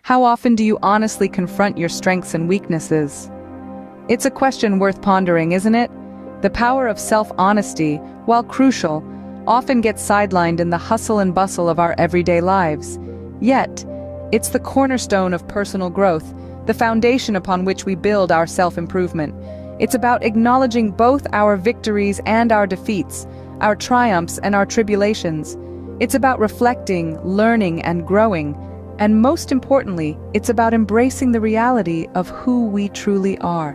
How often do you honestly confront your strengths and weaknesses? It's a question worth pondering, isn't it? The power of self-honesty, while crucial, often gets sidelined in the hustle and bustle of our everyday lives. Yet, it's the cornerstone of personal growth, the foundation upon which we build our self-improvement. It's about acknowledging both our victories and our defeats, our triumphs and our tribulations. It's about reflecting, learning, and growing. And most importantly, it's about embracing the reality of who we truly are.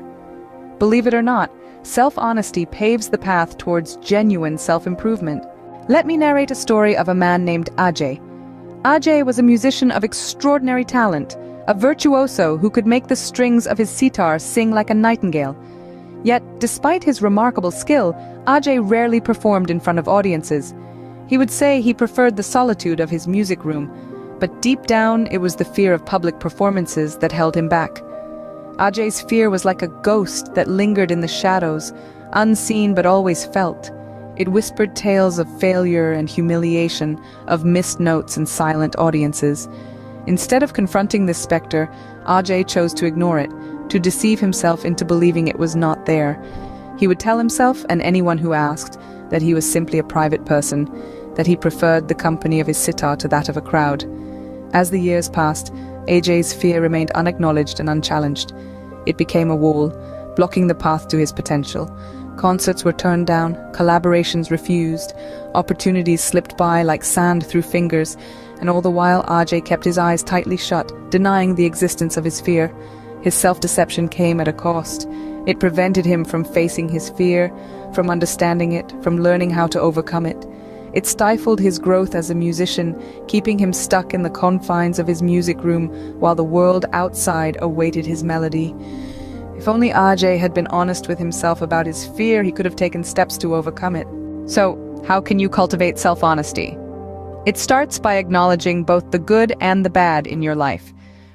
Believe it or not, self-honesty paves the path towards genuine self-improvement. Let me narrate a story of a man named Ajay. Ajay was a musician of extraordinary talent, a virtuoso who could make the strings of his sitar sing like a nightingale. Yet, despite his remarkable skill, Ajay rarely performed in front of audiences. He would say he preferred the solitude of his music room, but deep down it was the fear of public performances that held him back. Ajay's fear was like a ghost that lingered in the shadows, unseen but always felt. It whispered tales of failure and humiliation, of missed notes and silent audiences. Instead of confronting this specter, Ajay chose to ignore it, to deceive himself into believing it was not there. He would tell himself, and anyone who asked, that he was simply a private person, that he preferred the company of his sitar to that of a crowd. As the years passed, Ajay's fear remained unacknowledged and unchallenged. It became a wall, blocking the path to his potential. Concerts were turned down, collaborations refused, opportunities slipped by like sand through fingers, and all the while Ajay kept his eyes tightly shut, denying the existence of his fear. His self-deception came at a cost. It prevented him from facing his fear, from understanding it, from learning how to overcome it. It stifled his growth as a musician, keeping him stuck in the confines of his music room while the world outside awaited his melody. If only Ajay had been honest with himself about his fear, he could have taken steps to overcome it. So, how can you cultivate self-honesty? It starts by acknowledging both the good and the bad in your life.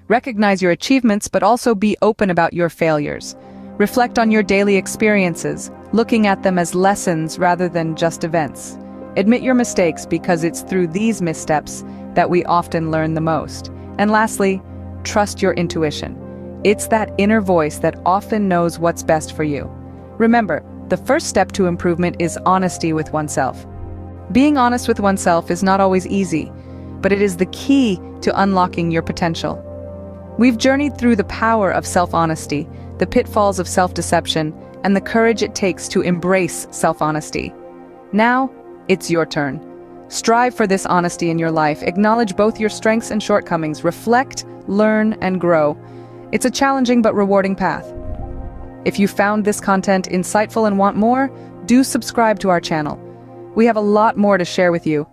Recognize your achievements, but also be open about your failures. Reflect on your daily experiences, looking at them as lessons rather than just events. Admit your mistakes, because it's through these missteps that we often learn the most. And lastly, trust your intuition. It's that inner voice that often knows what's best for you. Remember, the first step to improvement is honesty with oneself. Being honest with oneself is not always easy, but it is the key to unlocking your potential. We've journeyed through the power of self-honesty, the pitfalls of self-deception, and the courage it takes to embrace self-honesty. Now, it's your turn. Strive for this honesty in your life. Acknowledge both your strengths and shortcomings. Reflect, learn, and grow. It's a challenging but rewarding path. If you found this content insightful and want more, do subscribe to our channel. We have a lot more to share with you.